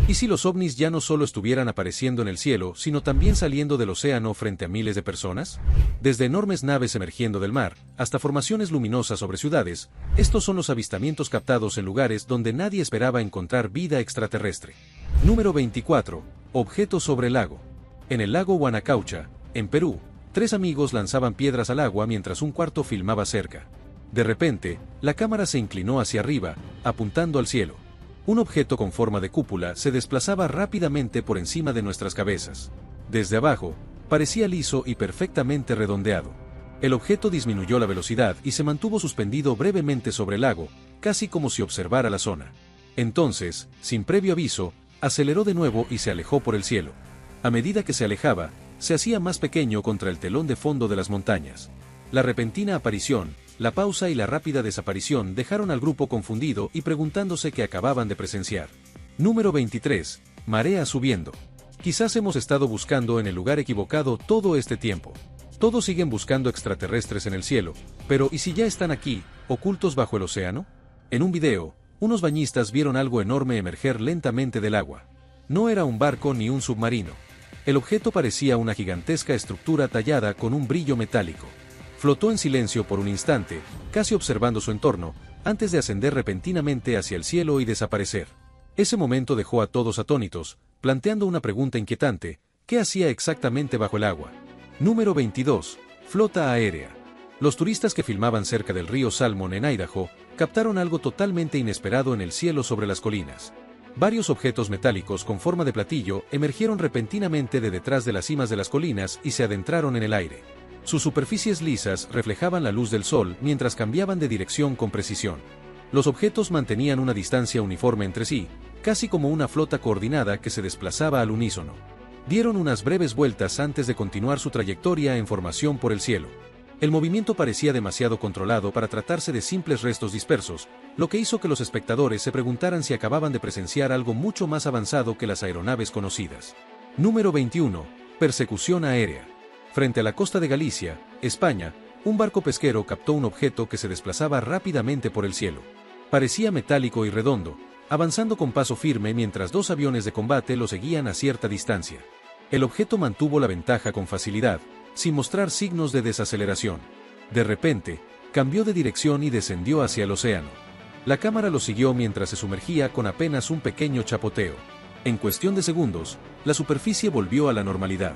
¿Y si los ovnis ya no solo estuvieran apareciendo en el cielo, sino también saliendo del océano frente a miles de personas? Desde enormes naves emergiendo del mar, hasta formaciones luminosas sobre ciudades, estos son los avistamientos captados en lugares donde nadie esperaba encontrar vida extraterrestre. Número 24. Objeto sobre el lago. En el lago Huanacaucha, en Perú, 3 amigos lanzaban piedras al agua mientras un cuarto filmaba cerca. De repente, la cámara se inclinó hacia arriba, apuntando al cielo. Un objeto con forma de cúpula se desplazaba rápidamente por encima de nuestras cabezas. Desde abajo, parecía liso y perfectamente redondeado. El objeto disminuyó la velocidad y se mantuvo suspendido brevemente sobre el lago, casi como si observara la zona. Entonces, sin previo aviso, aceleró de nuevo y se alejó por el cielo. A medida que se alejaba, se hacía más pequeño contra el telón de fondo de las montañas. La repentina aparición, la pausa y la rápida desaparición dejaron al grupo confundido y preguntándose qué acababan de presenciar. Número 23. Marea subiendo. Quizás hemos estado buscando en el lugar equivocado todo este tiempo. Todos siguen buscando extraterrestres en el cielo, pero ¿y si ya están aquí, ocultos bajo el océano? En un video, unos bañistas vieron algo enorme emerger lentamente del agua. No era un barco ni un submarino. El objeto parecía una gigantesca estructura tallada con un brillo metálico. Flotó en silencio por un instante, casi observando su entorno, antes de ascender repentinamente hacia el cielo y desaparecer. Ese momento dejó a todos atónitos, planteando una pregunta inquietante: ¿qué hacía exactamente bajo el agua? Número 22. Flota aérea. Los turistas que filmaban cerca del río Salmon en Idaho, captaron algo totalmente inesperado en el cielo sobre las colinas. Varios objetos metálicos con forma de platillo emergieron repentinamente de detrás de las cimas de las colinas y se adentraron en el aire. Sus superficies lisas reflejaban la luz del sol mientras cambiaban de dirección con precisión. Los objetos mantenían una distancia uniforme entre sí, casi como una flota coordinada que se desplazaba al unísono. Dieron unas breves vueltas antes de continuar su trayectoria en formación por el cielo. El movimiento parecía demasiado controlado para tratarse de simples restos dispersos, lo que hizo que los espectadores se preguntaran si acababan de presenciar algo mucho más avanzado que las aeronaves conocidas. Número 21. Persecución aérea. Frente a la costa de Galicia, España, un barco pesquero captó un objeto que se desplazaba rápidamente por el cielo. Parecía metálico y redondo, avanzando con paso firme mientras 2 aviones de combate lo seguían a cierta distancia. El objeto mantuvo la ventaja con facilidad, sin mostrar signos de desaceleración. De repente, cambió de dirección y descendió hacia el océano. La cámara lo siguió mientras se sumergía con apenas un pequeño chapoteo. En cuestión de segundos, la superficie volvió a la normalidad.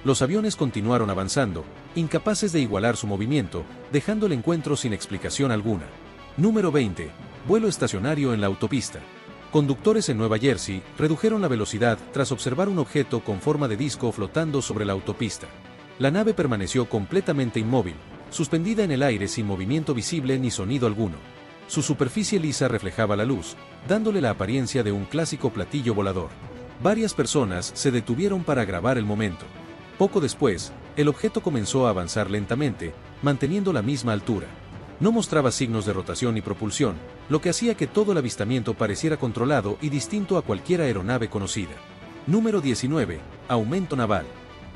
Los aviones continuaron avanzando, incapaces de igualar su movimiento, dejando el encuentro sin explicación alguna. Número 20. Vuelo estacionario en la autopista. Conductores en Nueva Jersey redujeron la velocidad tras observar un objeto con forma de disco flotando sobre la autopista. La nave permaneció completamente inmóvil, suspendida en el aire sin movimiento visible ni sonido alguno. Su superficie lisa reflejaba la luz, dándole la apariencia de un clásico platillo volador. Varias personas se detuvieron para grabar el momento. Poco después, el objeto comenzó a avanzar lentamente, manteniendo la misma altura. No mostraba signos de rotación ni propulsión, lo que hacía que todo el avistamiento pareciera controlado y distinto a cualquier aeronave conocida. Número 19. Aumento naval.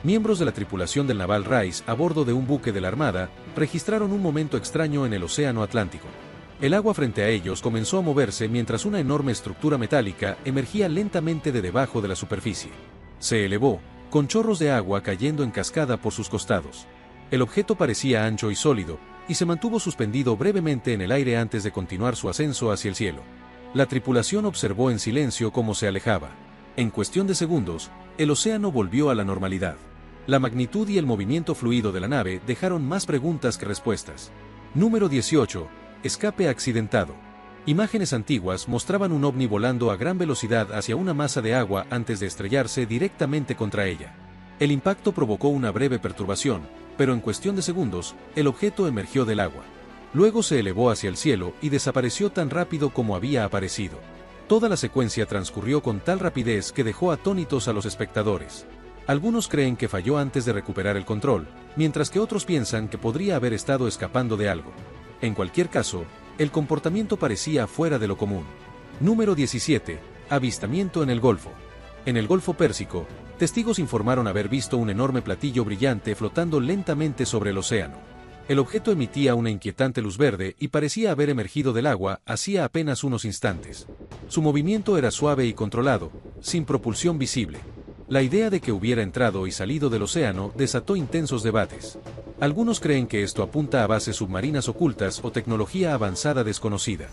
Miembros de la tripulación del Naval Rice a bordo de un buque de la Armada registraron un momento extraño en el Océano Atlántico. El agua frente a ellos comenzó a moverse mientras una enorme estructura metálica emergía lentamente de debajo de la superficie. Se elevó, con chorros de agua cayendo en cascada por sus costados. El objeto parecía ancho y sólido, y se mantuvo suspendido brevemente en el aire antes de continuar su ascenso hacia el cielo. La tripulación observó en silencio cómo se alejaba. En cuestión de segundos, el océano volvió a la normalidad. La magnitud y el movimiento fluido de la nave dejaron más preguntas que respuestas. Número 18. Escape accidentado. Imágenes antiguas mostraban un ovni volando a gran velocidad hacia una masa de agua antes de estrellarse directamente contra ella. El impacto provocó una breve perturbación, pero en cuestión de segundos, el objeto emergió del agua. Luego se elevó hacia el cielo y desapareció tan rápido como había aparecido. Toda la secuencia transcurrió con tal rapidez que dejó atónitos a los espectadores. Algunos creen que falló antes de recuperar el control, mientras que otros piensan que podría haber estado escapando de algo. En cualquier caso, el comportamiento parecía fuera de lo común. Número 17. Avistamiento en el Golfo. En el Golfo Pérsico, testigos informaron haber visto un enorme platillo brillante flotando lentamente sobre el océano. El objeto emitía una inquietante luz verde y parecía haber emergido del agua hacía apenas unos instantes. Su movimiento era suave y controlado, sin propulsión visible. La idea de que hubiera entrado y salido del océano desató intensos debates. Algunos creen que esto apunta a bases submarinas ocultas o tecnología avanzada desconocida.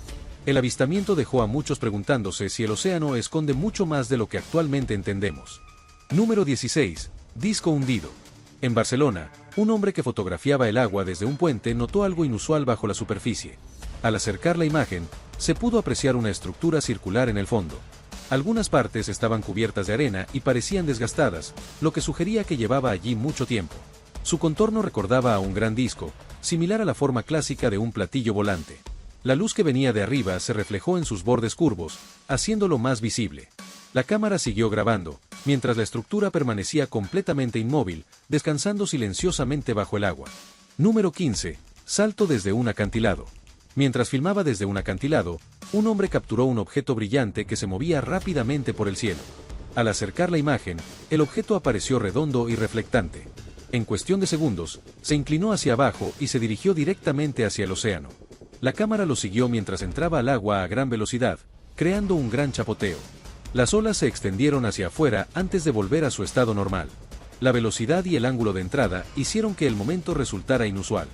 El avistamiento dejó a muchos preguntándose si el océano esconde mucho más de lo que actualmente entendemos. Número 16. Disco hundido. En Barcelona, un hombre que fotografiaba el agua desde un puente notó algo inusual bajo la superficie. Al acercar la imagen, se pudo apreciar una estructura circular en el fondo. Algunas partes estaban cubiertas de arena y parecían desgastadas, lo que sugería que llevaba allí mucho tiempo. Su contorno recordaba a un gran disco, similar a la forma clásica de un platillo volante. La luz que venía de arriba se reflejó en sus bordes curvos, haciéndolo más visible. La cámara siguió grabando, mientras la estructura permanecía completamente inmóvil, descansando silenciosamente bajo el agua. Número 15. Salto desde un acantilado. Mientras filmaba desde un acantilado, un hombre capturó un objeto brillante que se movía rápidamente por el cielo. Al acercar la imagen, el objeto apareció redondo y reflectante. En cuestión de segundos, se inclinó hacia abajo y se dirigió directamente hacia el océano. La cámara lo siguió mientras entraba al agua a gran velocidad, creando un gran chapoteo. Las olas se extendieron hacia afuera antes de volver a su estado normal. La velocidad y el ángulo de entrada hicieron que el momento resultara inusual.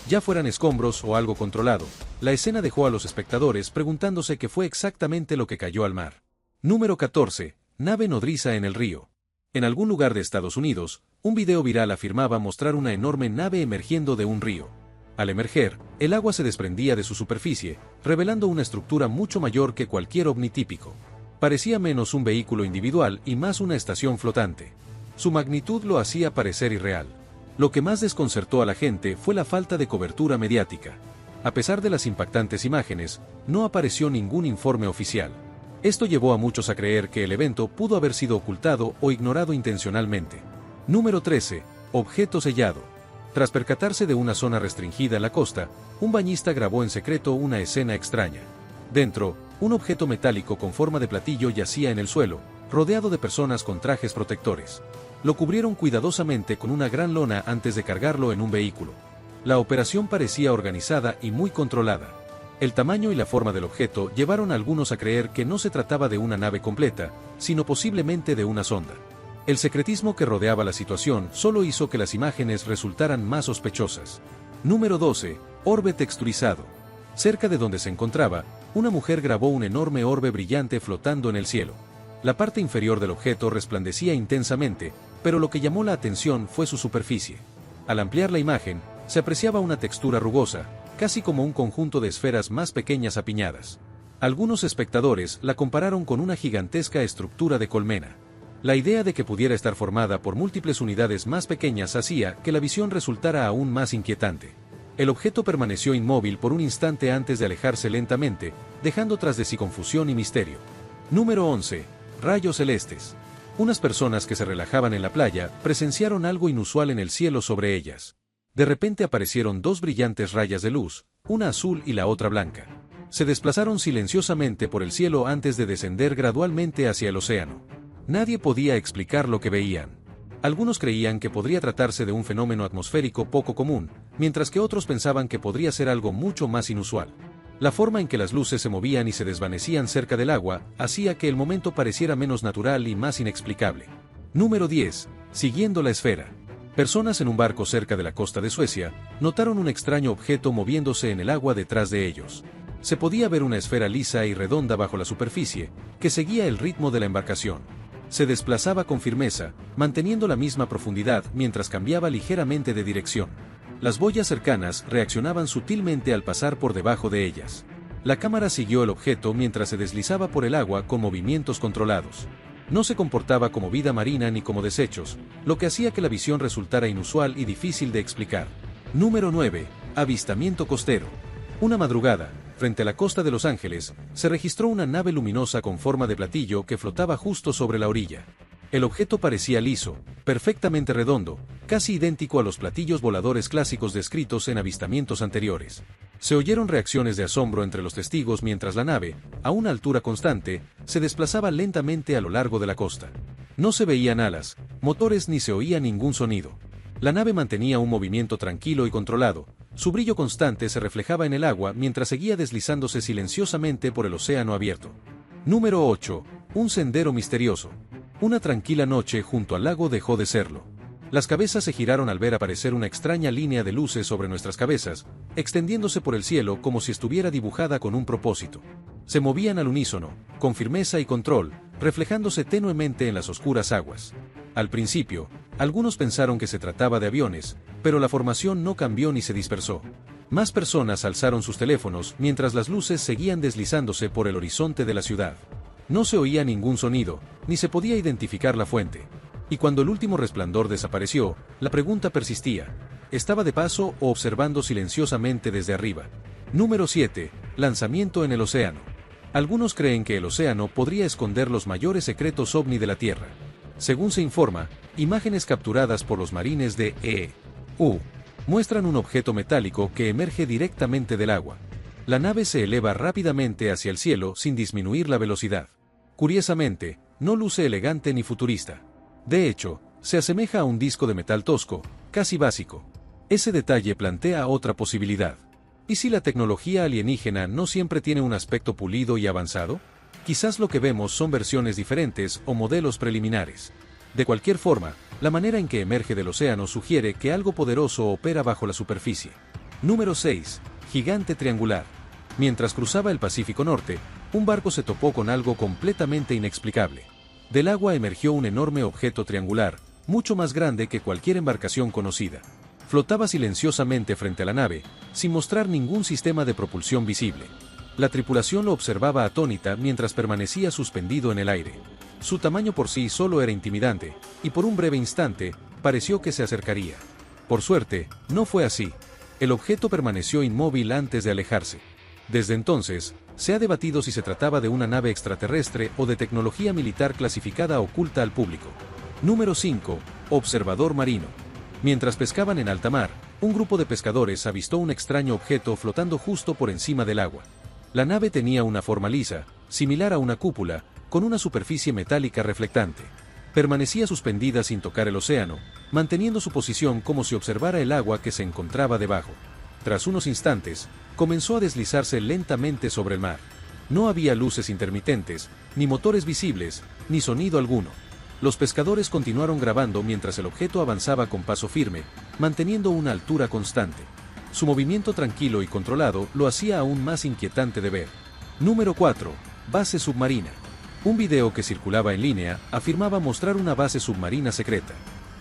Ya fueran escombros o algo controlado, la escena dejó a los espectadores preguntándose qué fue exactamente lo que cayó al mar. Número 14. Nave nodriza en el río. En algún lugar de Estados Unidos, un video viral afirmaba mostrar una enorme nave emergiendo de un río. Al emerger, el agua se desprendía de su superficie, revelando una estructura mucho mayor que cualquier ovni típico. Parecía menos un vehículo individual y más una estación flotante. Su magnitud lo hacía parecer irreal. Lo que más desconcertó a la gente fue la falta de cobertura mediática. A pesar de las impactantes imágenes, no apareció ningún informe oficial. Esto llevó a muchos a creer que el evento pudo haber sido ocultado o ignorado intencionalmente. Número 13. Objeto sellado. Tras percatarse de una zona restringida en la costa, un bañista grabó en secreto una escena extraña. Dentro, un objeto metálico con forma de platillo yacía en el suelo, rodeado de personas con trajes protectores. Lo cubrieron cuidadosamente con una gran lona antes de cargarlo en un vehículo. La operación parecía organizada y muy controlada. El tamaño y la forma del objeto llevaron a algunos a creer que no se trataba de una nave completa, sino posiblemente de una sonda. El secretismo que rodeaba la situación solo hizo que las imágenes resultaran más sospechosas. Número 12. Orbe texturizado. Cerca de donde se encontraba, una mujer grabó un enorme orbe brillante flotando en el cielo. La parte inferior del objeto resplandecía intensamente, pero lo que llamó la atención fue su superficie. Al ampliar la imagen, se apreciaba una textura rugosa, casi como un conjunto de esferas más pequeñas apiñadas. Algunos espectadores la compararon con una gigantesca estructura de colmena. La idea de que pudiera estar formada por múltiples unidades más pequeñas hacía que la visión resultara aún más inquietante. El objeto permaneció inmóvil por un instante antes de alejarse lentamente, dejando tras de sí confusión y misterio. Número 11. Rayos celestes. Unas personas que se relajaban en la playa presenciaron algo inusual en el cielo sobre ellas. De repente aparecieron dos brillantes rayas de luz, una azul y la otra blanca. Se desplazaron silenciosamente por el cielo antes de descender gradualmente hacia el océano. Nadie podía explicar lo que veían. Algunos creían que podría tratarse de un fenómeno atmosférico poco común, mientras que otros pensaban que podría ser algo mucho más inusual. La forma en que las luces se movían y se desvanecían cerca del agua hacía que el momento pareciera menos natural y más inexplicable. Número 10. Siguiendo la esfera. Personas en un barco cerca de la costa de Suecia notaron un extraño objeto moviéndose en el agua detrás de ellos. Se podía ver una esfera lisa y redonda bajo la superficie, que seguía el ritmo de la embarcación. Se desplazaba con firmeza, manteniendo la misma profundidad mientras cambiaba ligeramente de dirección. Las boyas cercanas reaccionaban sutilmente al pasar por debajo de ellas. La cámara siguió el objeto mientras se deslizaba por el agua con movimientos controlados. No se comportaba como vida marina ni como desechos, lo que hacía que la visión resultara inusual y difícil de explicar. Número 9. Avistamiento costero. Una madrugada, frente a la costa de Los Ángeles, se registró una nave luminosa con forma de platillo que flotaba justo sobre la orilla. El objeto parecía liso, perfectamente redondo, casi idéntico a los platillos voladores clásicos descritos en avistamientos anteriores. Se oyeron reacciones de asombro entre los testigos mientras la nave, a una altura constante, se desplazaba lentamente a lo largo de la costa. No se veían alas, motores ni se oía ningún sonido. La nave mantenía un movimiento tranquilo y controlado. Su brillo constante se reflejaba en el agua mientras seguía deslizándose silenciosamente por el océano abierto. Número 8. Un sendero misterioso. Una tranquila noche junto al lago dejó de serlo. Las cabezas se giraron al ver aparecer una extraña línea de luces sobre nuestras cabezas, extendiéndose por el cielo como si estuviera dibujada con un propósito. Se movían al unísono, con firmeza y control, reflejándose tenuemente en las oscuras aguas. Al principio, algunos pensaron que se trataba de aviones, pero la formación no cambió ni se dispersó. Más personas alzaron sus teléfonos mientras las luces seguían deslizándose por el horizonte de la ciudad. No se oía ningún sonido, ni se podía identificar la fuente. Y cuando el último resplandor desapareció, la pregunta persistía: ¿estaba de paso o observando silenciosamente desde arriba? Número 7. Lanzamiento en el océano. Algunos creen que el océano podría esconder los mayores secretos ovni de la Tierra. Según se informa, imágenes capturadas por los marines de E.U. muestran un objeto metálico que emerge directamente del agua. La nave se eleva rápidamente hacia el cielo sin disminuir la velocidad. Curiosamente, no luce elegante ni futurista. De hecho, se asemeja a un disco de metal tosco, casi básico. Ese detalle plantea otra posibilidad. ¿Y si la tecnología alienígena no siempre tiene un aspecto pulido y avanzado? Quizás lo que vemos son versiones diferentes o modelos preliminares. De cualquier forma, la manera en que emerge del océano sugiere que algo poderoso opera bajo la superficie. Número 6. Gigante triangular. Mientras cruzaba el Pacífico Norte, un barco se topó con algo completamente inexplicable. Del agua emergió un enorme objeto triangular, mucho más grande que cualquier embarcación conocida. Flotaba silenciosamente frente a la nave, sin mostrar ningún sistema de propulsión visible. La tripulación lo observaba atónita mientras permanecía suspendido en el aire. Su tamaño por sí solo era intimidante, y por un breve instante, pareció que se acercaría. Por suerte, no fue así. El objeto permaneció inmóvil antes de alejarse. Desde entonces, se ha debatido si se trataba de una nave extraterrestre o de tecnología militar clasificada oculta al público. Número 5. Observador marino. Mientras pescaban en alta mar, un grupo de pescadores avistó un extraño objeto flotando justo por encima del agua. La nave tenía una forma lisa, similar a una cúpula, con una superficie metálica reflectante. Permanecía suspendida sin tocar el océano, manteniendo su posición como si observara el agua que se encontraba debajo. Tras unos instantes, comenzó a deslizarse lentamente sobre el mar. No había luces intermitentes, ni motores visibles, ni sonido alguno. Los pescadores continuaron grabando mientras el objeto avanzaba con paso firme, manteniendo una altura constante. Su movimiento tranquilo y controlado lo hacía aún más inquietante de ver. Número 4. Base submarina. Un video que circulaba en línea afirmaba mostrar una base submarina secreta.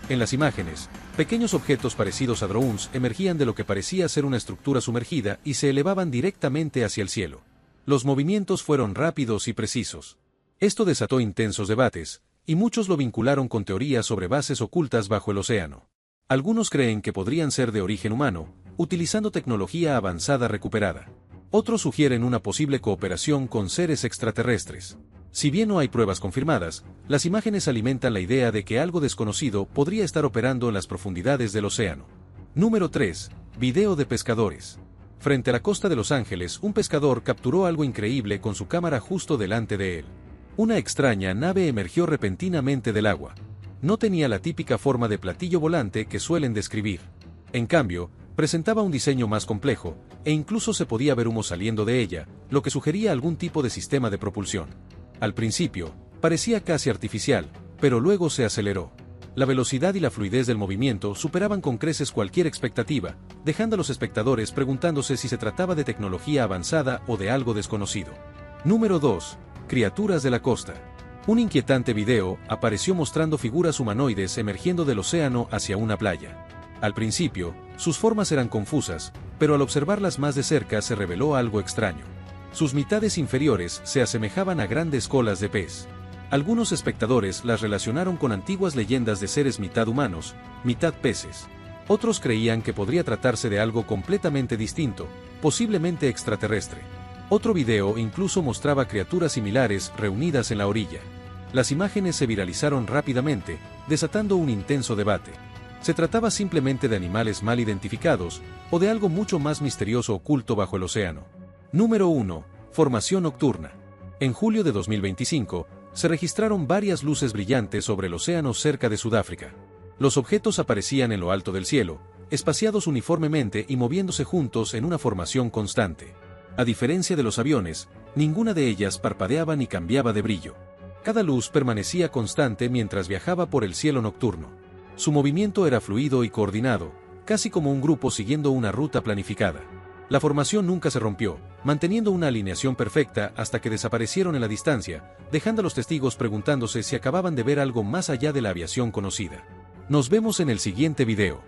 En las imágenes, pequeños objetos parecidos a drones emergían de lo que parecía ser una estructura sumergida y se elevaban directamente hacia el cielo. Los movimientos fueron rápidos y precisos. Esto desató intensos debates, y muchos lo vincularon con teorías sobre bases ocultas bajo el océano. Algunos creen que podrían ser de origen humano, utilizando tecnología avanzada recuperada. Otros sugieren una posible cooperación con seres extraterrestres. Si bien no hay pruebas confirmadas, las imágenes alimentan la idea de que algo desconocido podría estar operando en las profundidades del océano. Número 3. Video de pescadores. Frente a la costa de Los Ángeles, un pescador capturó algo increíble con su cámara justo delante de él. Una extraña nave emergió repentinamente del agua. No tenía la típica forma de platillo volante que suelen describir. En cambio, presentaba un diseño más complejo, e incluso se podía ver humo saliendo de ella, lo que sugería algún tipo de sistema de propulsión. Al principio, parecía casi artificial, pero luego se aceleró. La velocidad y la fluidez del movimiento superaban con creces cualquier expectativa, dejando a los espectadores preguntándose si se trataba de tecnología avanzada o de algo desconocido. Número 2. Criaturas de la costa. Un inquietante video apareció mostrando figuras humanoides emergiendo del océano hacia una playa. Al principio, sus formas eran confusas, pero al observarlas más de cerca se reveló algo extraño. Sus mitades inferiores se asemejaban a grandes colas de pez. Algunos espectadores las relacionaron con antiguas leyendas de seres mitad humanos, mitad peces. Otros creían que podría tratarse de algo completamente distinto, posiblemente extraterrestre. Otro video incluso mostraba criaturas similares reunidas en la orilla. Las imágenes se viralizaron rápidamente, desatando un intenso debate. ¿Se trataba simplemente de animales mal identificados, o de algo mucho más misterioso oculto bajo el océano? Número 1. Formación nocturna. En julio de 2025, se registraron varias luces brillantes sobre el océano cerca de Sudáfrica. Los objetos aparecían en lo alto del cielo, espaciados uniformemente y moviéndose juntos en una formación constante. A diferencia de los aviones, ninguna de ellas parpadeaba ni cambiaba de brillo. Cada luz permanecía constante mientras viajaba por el cielo nocturno. Su movimiento era fluido y coordinado, casi como un grupo siguiendo una ruta planificada. La formación nunca se rompió, manteniendo una alineación perfecta hasta que desaparecieron en la distancia, dejando a los testigos preguntándose si acababan de ver algo más allá de la aviación conocida. Nos vemos en el siguiente video.